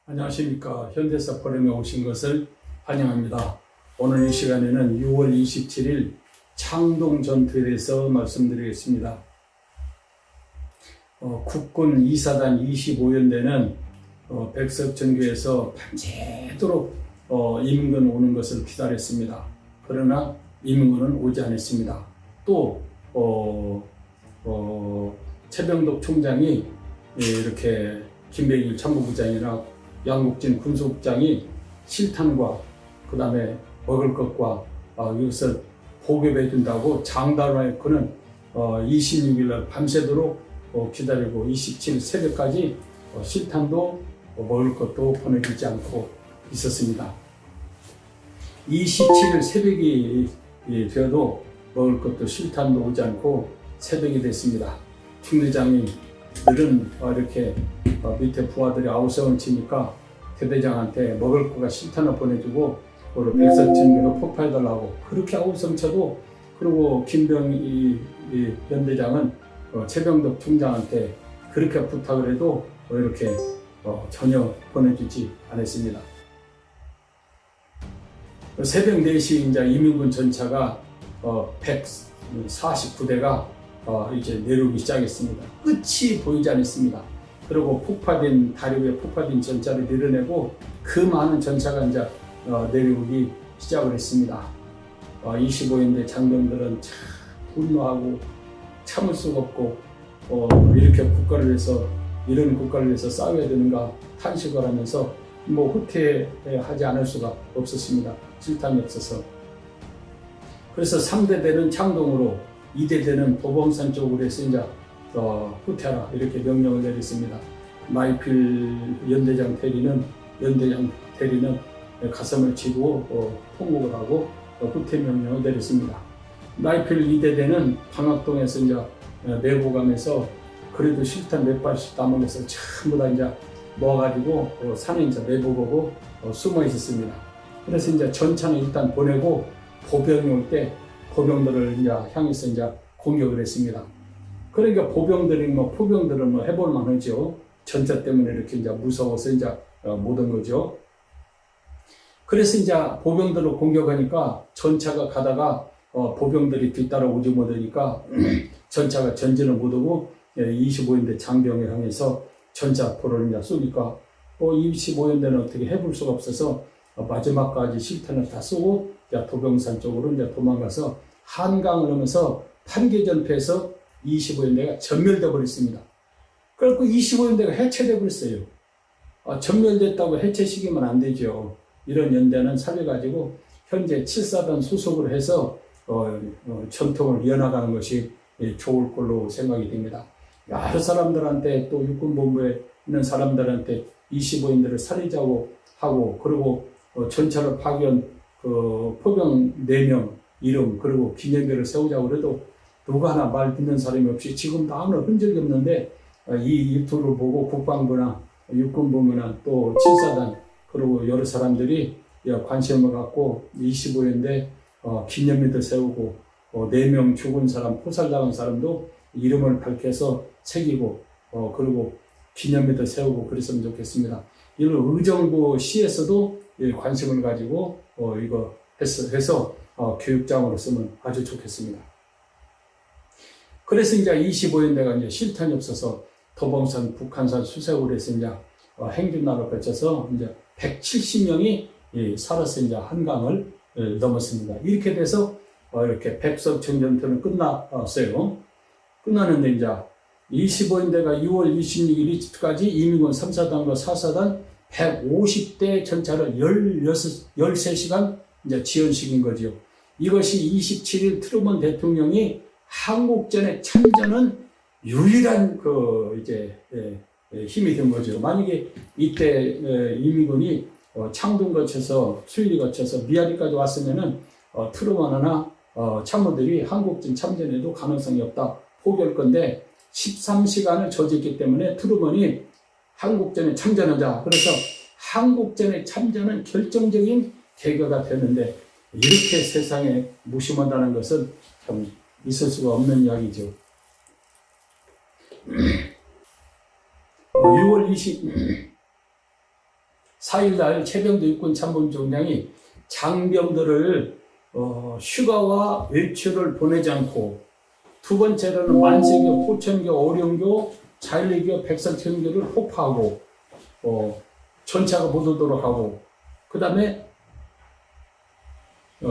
안녕하십니까. 현대사 포럼에 오신 것을 환영합니다. 오늘 이 시간에는 6월 27일 창동 전투에 대해서 말씀드리겠습니다. 국군 2사단 25연대는 백석전교에서 밤새도록 이민군 오는 것을 기다렸습니다. 그러나 이민군은 오지 않았습니다. 또 최병덕 총장이 이렇게 김백일 참모부장이나 양국진 군수국장이 실탄과 그 다음에 먹을 것과 이것을 보급해 준다고 장담을 그는 26일 날 밤새도록 기다리고 27일 새벽까지 실탄도 먹을 것도 보내주지 않고 있었습니다. 27일 새벽이 되어도 먹을 것도 실탄도 오지 않고 새벽이 됐습니다. 중대장이 늘은 이렇게 밑에 부하들이 아우성을 치니까 대대장한테 먹을 거가 실탄을 보내주고 백석전교로 폭파해달라고 그렇게 아우성 쳐도, 그리고 김병희 연대장은 최병덕 총장한테 그렇게 부탁을 해도 이렇게 전혀 보내주지 않았습니다. 새벽 4시 이제 이민군 전차가 149대가 이제 내려오기 시작했습니다. 끝이 보이지 않았습니다. 그리고 다리 위에 폭파된 전차를 밀어내고 그 많은 전차가 이제 내려오기 시작을 했습니다. 25인대 장병들은 참 분노하고 참을 수가 없고 이렇게 국가를 위해서, 이런 국가를 위해서 싸워야 되는가 탄식을 하면서 후퇴하지 않을 수가 없었습니다. 실탄이 없어서. 그래서 3대대는 창동으로, 2대대는 도봉산 쪽으로 해서 이제 후퇴하라 이렇게 명령을 내렸습니다. 마이필 연대장 대리는 가슴을 치고 통곡을 하고 후퇴 명령을 내렸습니다. 마이필 2대대는 방학동에서 이제 내보감에서 그래도 실탄 몇 발씩 남아서 전부 다 이제 모아가지고 산에 이제 내보고 숨어 있었습니다. 그래서 이제 전차는 일단 보내고 보병이 올 때 보병들을 이제 향해서 이제 공격을 했습니다. 그러니까 포병들은 해볼 만하죠. 전차 때문에 이렇게 이제 무서워서 이제 못 온 거죠. 그래서 이제 보병들을 공격하니까 전차가 가다가 보병들이 뒤따라 오지 못하니까 전차가 전진을 못하고 25인대 장병을 향해서 전차포를 이제 쏘니까 25연대는 어떻게 해볼 수가 없어서 마지막까지 실탄을 다 쏘고 도병산 쪽으로 이제 도망가서 한강을 넘어서 판계전패에서 25연대가 전멸돼 버렸습니다. 그래서 25연대가 해체돼 버렸어요. 전멸됐다고 해체시키면 안 되죠. 이런 연대는 살려가지고 현재 7사단 소속으로 해서 전통을 이어나가는 것이 좋을 걸로 생각이 됩니다. 여러 사람들한테, 또 육군본부에 있는 사람들한테 25인들을 살리자고 하고, 그리고 전차를 파견 포병 4명 이름 그리고 기념비를 세우자고 해도 누구 하나 말 듣는 사람이 없이 지금도 아무런 흔적이 없는데, 이 유튜브를 보고 국방부나 육군본부나 또 7사단 그리고 여러 사람들이 관심을 갖고 25인데 기념비를 세우고 4명 죽은 사람, 포살당한 사람도 이름을 밝혀서 새기고 그리고 기념비를 세우고 그랬으면 좋겠습니다. 이런 의정부 시에서도 관심을 가지고 이거 해서 교육장으로 쓰면 아주 좋겠습니다. 그래서 이제 25연대가 이제 실탄이 없어서 도봉산, 북한산 수색으로 해서 이제 행진로를 거쳐서 이제 170명이 살아서 이제 한강을 넘었습니다. 이렇게 돼서 이렇게 백석천 전투는 끝났어요. 끝나는데 이제 25인대가 6월 26일까지 이민군 3사단과 4사단 150대 전차를 13시간 이제 지연시킨 거죠. 이것이 27일 트루먼 대통령이 한국전에 참전은 유일한 힘이 된 거죠. 만약에 이때 이민군이 창동 거쳐서 수일이 거쳐서 미아리까지 왔으면은 트루먼이나 참모들이 한국전 참전에도 가능성이 없다 포기할 건데 13시간을 저지했기 때문에 트루먼이 한국전에 참전하자. 그래서 한국전에 참전은 결정적인 계기가 되는데 이렇게 세상에 무심한다는 것은 참 있을 수가 없는 이야기죠. 6월 4일날 최병도 육군참모총장이 장병들을 휴가와 외출을 보내지 않고, 두 번째로는 만세교, 포천교, 어룡교, 자율리교, 백설천교를 호파하고 전차가 못 오도록 하고, 그 다음에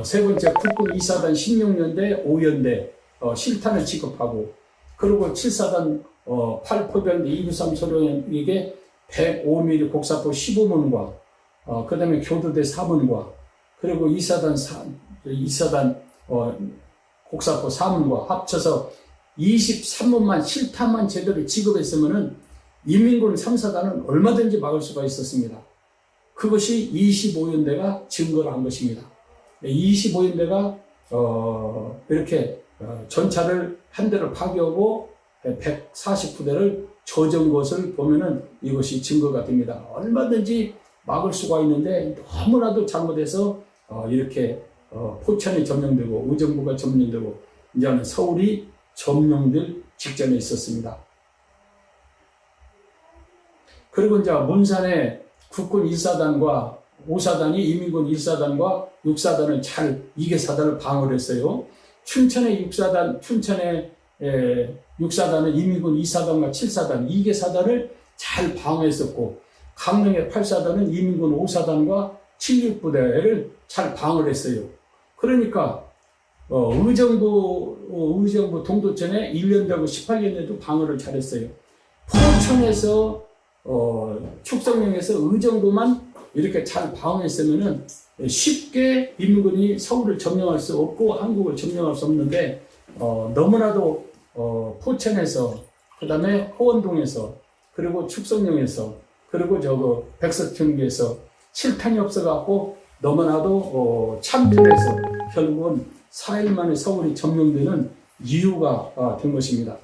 세 번째 국군 2사단 16년대 5연대 실탄을 지급하고, 그리고 7사단 8포병대 293 소령에게 105mm 곡사포 15문과 그 다음에 교도대 4문과, 그리고 2사단 곡사포 4문과 합쳐서 23문만 실탄만 제대로 지급했으면은 인민군 3사단은 얼마든지 막을 수가 있었습니다. 그것이 25연대가 증거를 한 것입니다. 25연대가 이렇게 전차를 한 대를 파괴하고 149대를 조준 것을 보면은 이것이 증거가 됩니다. 얼마든지 막을 수가 있는데 너무나도 잘못해서 이렇게 포천이 점령되고 의정부가 점령되고 이제는 서울이 점령될 직전에 있었습니다. 그리고 이제 문산에 국군 1사단과 5사단이 인민군 1사단과 6사단을 잘 2개 사단을 방어를 했어요. 춘천의 6사단은 인민군 2사단과 7사단 2개 사단을 잘 방어했었고, 강릉의 8사단은 인민군 5사단과 76부대를 잘 방어를 했어요. 그러니까 의정부 동두천에 1년대하고 18년대도 방어를 잘했어요. 포천에서 축성령에서 의정부만 이렇게 잘 방어했으면은 쉽게 인민군이 서울을 점령할 수 없고 한국을 점령할 수 없는데, 너무나도 포천에서, 그 다음에 호원동에서, 그리고 축성령에서, 그리고 백석천교에서 실탄이 없어갖고 너무나도 참전해서 결국은 4일 만에 서울이 점령되는 이유가 된 것입니다.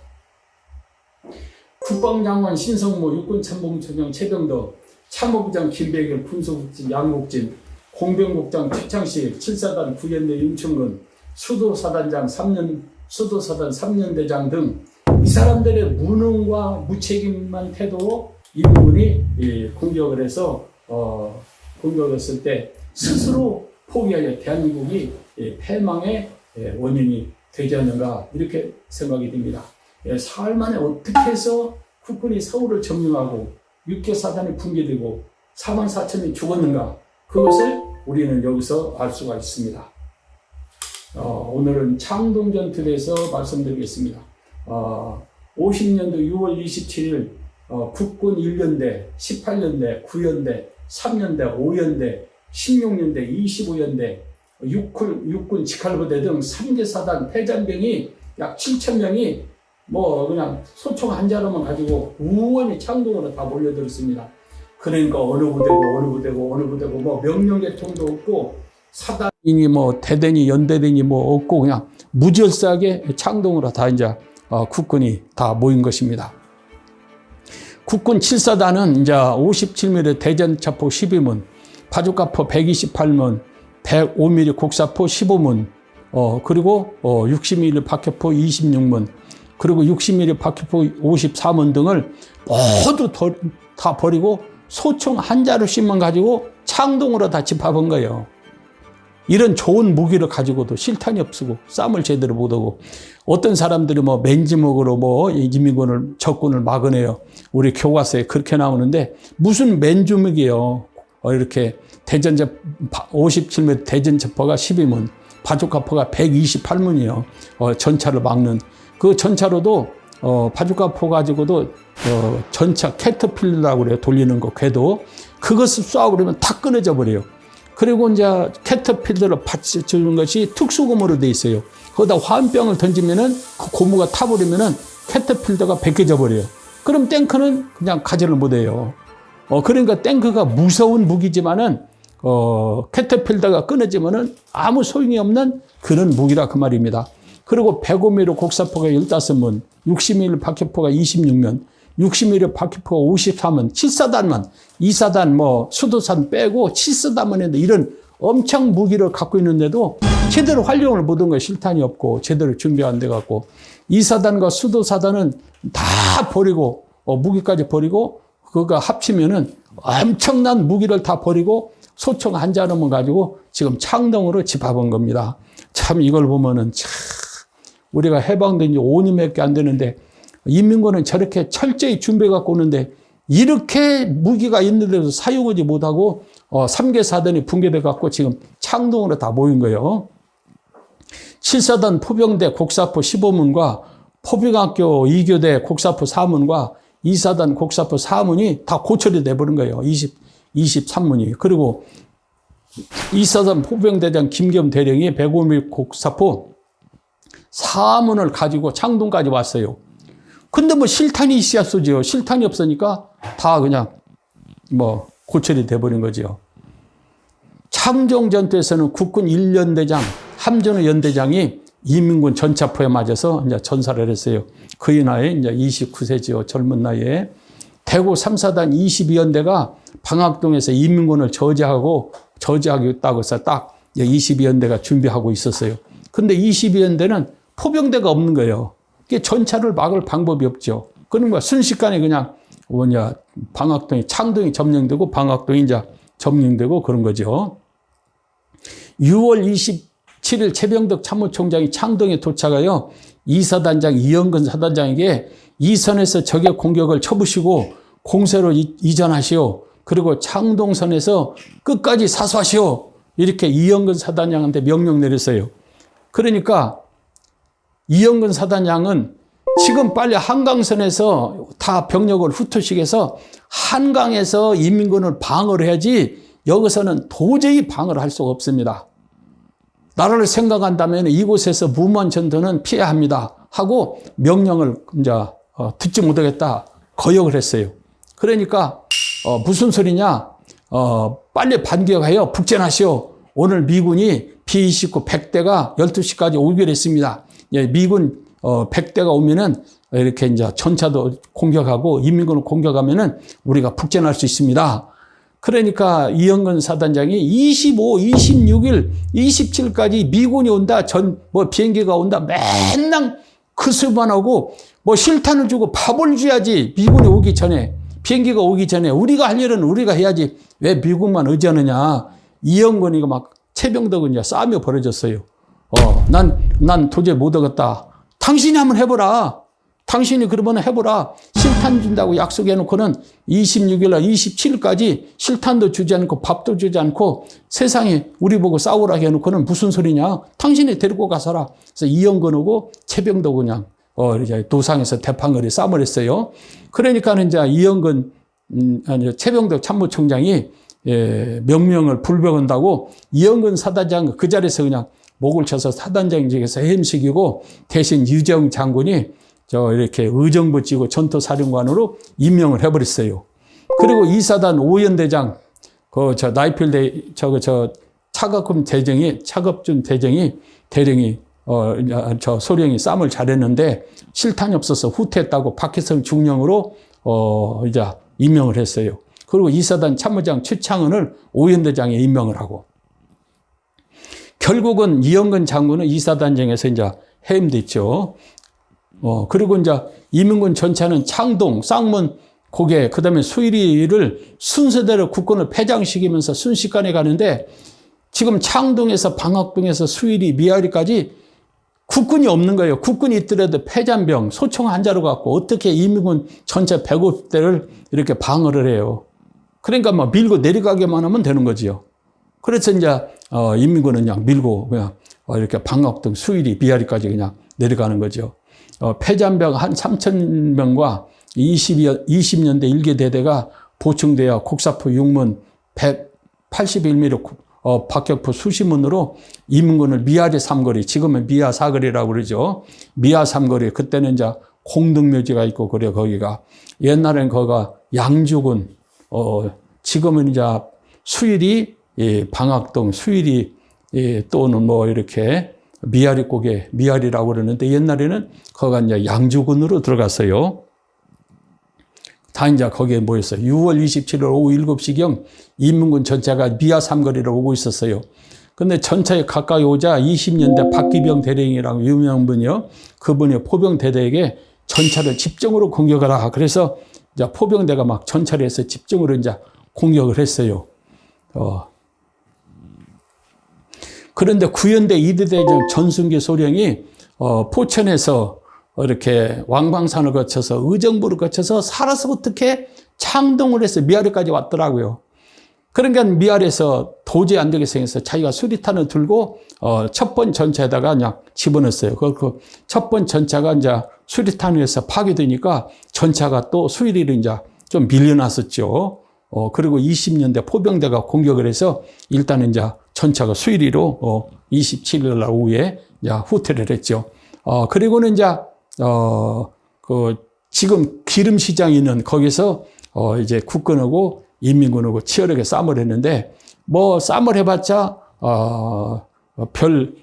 국방장관 신성모, 육군참모총장 최병도, 참모부장 김백일, 군수국장 양국진, 공병국장 최창식, 7사단 9연대 윤충근, 수도사단 3년대장 등 이 사람들의 무능과 무책임한 태도로 인민군이 공격을 해서 공격했을 때 스스로 포기하여 대한민국이 패망의 원인이 되지 않는가, 이렇게 생각이 됩니다. 사흘 만에 어떻게 해서 국군이 서울을 점령하고 6개 사단이 붕괴되고 4만 4천이 죽었는가, 그것을 우리는 여기서 알 수가 있습니다. 오늘은 창동전투에 대해서 말씀드리겠습니다. 50년도 6월 27일 국군 1연대, 18연대, 9연대, 3연대, 5연대, 16년대, 25연대, 육군 직할부대 등 3개 사단 패잔병이 약 7,000명이 그냥 소총 한 자루만 가지고 우원히 창동으로 다 몰려들었습니다. 그러니까 어느 부대고 명령 계통도 없고 사단이니 대대니 연대대니 없고 그냥 무질서하게 창동으로 다 이제 국군이 다 모인 것입니다. 국군 7사단은 이제 57mm 대전차포 12문, 바주카포 128문, 105mm 곡사포 15문, 그리고 60mm 박격포 26문, 그리고 60mm 박격포 54문 등을 모두 다 버리고 소총 한 자루씩만 가지고 창동으로 다 집합한 거예요. 이런 좋은 무기를 가지고도 실탄이 없고 싸움을 제대로 못하고, 어떤 사람들이 맨주먹으로 인민군을 적군을 막으네요. 우리 교과서에 그렇게 나오는데 무슨 맨주먹이에요. 이렇게 대전차 57mm 대전차포가 12문, 바주카포가 128문이에요. 전차를 막는 그 전차로도 바주카포 가지고도 전차 캐터필러라고 그래요. 돌리는 거 궤도, 그것을 쏴 그러면 다 끊어져 버려요. 그리고 이제 캐터필러로 받쳐주는 것이 특수고무로 돼 있어요. 거기다 화염병을 던지면은 그 고무가 타버리면은 캐터필러가 벗겨져 버려요. 그럼 탱크는 그냥 가지를 못해요. 그러니까 탱크가 무서운 무기지만은 캐터필러가 끊어지면은 아무 소용이 없는 그런 무기라 그 말입니다. 그리고 105mm 곡사포가 15문, 60mm 박격포가 26면, 60mm 박격포가 53문, 7사단만, 2사단 수도산 빼고 7사단만 했는데 이런 엄청 무기를 갖고 있는데도 제대로 활용을 못한 거예요. 실탄이 없고 제대로 준비 안 돼갖고 2사단과 수도사단은 다 버리고 무기까지 버리고 그거가 합치면은 엄청난 무기를 다 버리고 소총 한 자루만 가지고 지금 창동으로 집합한 겁니다. 참 이걸 보면은 참 우리가 해방된 지 5년밖에 안 되는데 인민군은 저렇게 철저히 준비해 갖고 오는데 이렇게 무기가 있는데도 사용하지 못하고 3개 사단이 붕괴돼 갖고 지금 창동으로 다 모인 거예요. 7사단 포병대 곡사포 15문과 포병학교 2교대 곡사포 4문과 2사단 곡사포 4문이 다 고철이 돼버린 거예요. 23문이. 그리고 2사단 포병대장 김겸 대령이 105mm 곡사포 4문을 가지고 창동까지 왔어요. 근데 뭐 실탄이 있어야 쏘죠. 실탄이 없으니까 다 그냥 뭐 고철이 돼버린 거죠. 창동 전투에서는 국군 1연대장 함전우 연대장이 이민군 전차포에 맞아서 이제 전사를 했어요. 그의 나이 이제 29세지요. 젊은 나이에. 대구 3사단 22연대가 방학동에서 이민군을 저지하겠다고 해서 딱 22연대가 준비하고 있었어요. 근데 22연대는 포병대가 없는 거예요. 이게 전차를 막을 방법이 없죠. 그러니까 순식간에 그냥 방학동이 창동이 점령되고 방학동이 이제 점령되고 그런 거죠. 6월 27일 최병덕 참모총장이 창동에 도착하여 이사단장 이영근 사단장에게 이 선에서 적의 공격을 쳐부시고 공세로 이전하시오. 그리고 창동선에서 끝까지 사수하시오. 이렇게 이영근 사단장한테 명령 내렸어요. 그러니까 이영근 사단장은 지금 빨리 한강선에서 다 병력을 후투식해서 한강에서 인민군을 방어를 해야지 여기서는 도저히 방어를 할 수가 없습니다. 나라를 생각한다면 이곳에서 무모한 전투는 피해야 합니다. 하고 명령을 이제 듣지 못하겠다 거역을 했어요. 그러니까 무슨 소리냐? 빨리 반격하여 북전하시오. 오늘 미군이 B-29 100대가 12시까지 오기로 했습니다. 예, 미군 100대가 오면은 이렇게 이제 전차도 공격하고 인민군을 공격하면은 우리가 북전할 수 있습니다. 그러니까 이영근 사단장이 25, 26일, 27일까지 미군이 온다, 비행기가 온다, 맨날 그 수만 하고 실탄을 주고 밥을 줘야지. 미군이 오기 전에, 비행기가 오기 전에 우리가 할 일은 우리가 해야지. 왜 미국만 의지하느냐. 이영근이가 막 최병덕은 이제 싸움이 벌어졌어요. 난 도저히 못 하겠다. 당신이 한번 해보라. 당신이 그러면 해보라. 실탄 준다고 약속해놓고는 26일날 27일까지 실탄도 주지 않고 밥도 주지 않고 세상에 우리 보고 싸우라 해놓고는 무슨 소리냐. 당신이 데리고 가서라. 그래서 이영근하고 최병덕 그냥 이제 도상에서 대판거리 싸움을 했어요. 그러니까는 이제 이영근 최병덕 참모총장이 명령을 불병한다고 이영근 사단장 그 자리에서 그냥 목을 쳐서 사단장직에서 해임시키고 대신 유정 장군이 이렇게 의정부 찌고 전투사령관으로 임명을 해버렸어요. 그리고 2사단 5연대장 나이필드 차갑준 대령이 소령이 싸움을 잘했는데 실탄이 없어서 후퇴했다고 박혜성 중령으로 이제 임명을 했어요. 그리고 2사단 참모장 최창은을 5연대장에 임명을 하고 결국은 이영근 장군은 2사단장에서 이제 해임됐죠. 그리고 이제 이민군 전차는 창동, 쌍문, 고개, 그 다음에 수일이를 순서대로 국군을 패장시키면서 순식간에 가는데 지금 창동에서 방학동에서 수일이, 미아리까지 국군이 없는 거예요. 국군이 있더라도 패잔병, 소총 한 자루 갖고 어떻게 이민군 전차 150대를 이렇게 방어를 해요. 그러니까 밀고 내려가게만 하면 되는 거지요. 그래서 이제 인민군은 그냥 밀고 그냥 이렇게 방학동, 수일이, 미아리까지 그냥 내려가는 거죠. 패잔병 한 3,000명과 20년대 1개 대대가 보충되어 곡사포 6문 181mm 박격포 수시문으로 인민군을 미아리 삼거리, 지금은 미아 사거리라고 그러죠. 미아 삼거리, 그때는 이제 공덕묘지가 있고 그래 거기가. 옛날엔 거기가 양주군, 지금은 이제 수일이 방학동, 수일이 또는 이렇게 미아리 고개, 미아리라고 그러는데 옛날에는 거기가 이제 양주군으로 들어갔어요. 다 이제 거기에 모였어요. 6월 27일 오후 7시경 인민군 전차가 미아 삼거리로 오고 있었어요. 근데 전차에 가까이 오자 20년대 박기병 대령이라고 유명한 분이요. 그분이 포병 대대에게 전차를 집중으로 공격하라. 그래서 이제 포병대가 막 전차를 해서 집중으로 이제 공격을 했어요. 그런데 구연대 2대 대전 전순기 소령이 포천에서 이렇게 왕방산을 거쳐서 의정부를 거쳐서 살아서 어떻게 창동을 해서 미아리까지 왔더라고요. 그러니까 미아리에서 도저히 안 되게 생겨서 자기가 수리탄을 들고 첫 번 전차에다가 그냥 집어넣었어요. 그 첫 번 전차가 이제 수리탄을 해서 파괴되니까 전차가 또 수위리를 이제 좀 밀려났었죠. 그리고 20년대 포병대가 공격을 해서 일단은 이제 전차가 수위리로 27일 날 오후에 이제 후퇴를 했죠. 그리고는 이제 지금 기름시장이 있는 거기서 이제 국군하고 인민군하고 치열하게 싸움을 했는데 뭐 싸움을 해봤자 별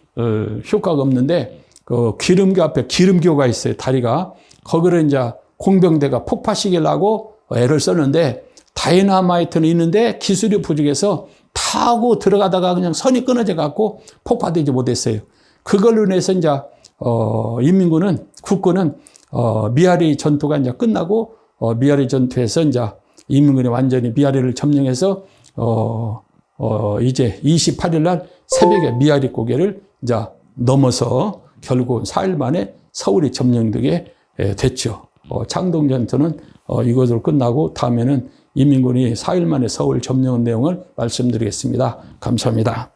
효과가 없는데 그 기름교 앞에 기름교가 있어요. 다리가 거기를 이제 공병대가 폭파시키려고 애를 썼는데 다이나마이트는 있는데 기술이 부족해서 타고 들어가다가 그냥 선이 끊어져 갖고 폭파되지 못했어요. 그걸로 인해서 이제 인민군은 국군은 미아리 전투가 이제 끝나고 미아리 전투에서 이제 인민군이 완전히 미아리를 점령해서 이제 28일 날 새벽에 미아리 고개를 이제 넘어서 결국 4일 만에 서울이 점령되게 됐죠. 창동 전투는 이것으로 끝나고 다음에는 인민군이 4일 만에 서울 점령한 내용을 말씀드리겠습니다. 감사합니다.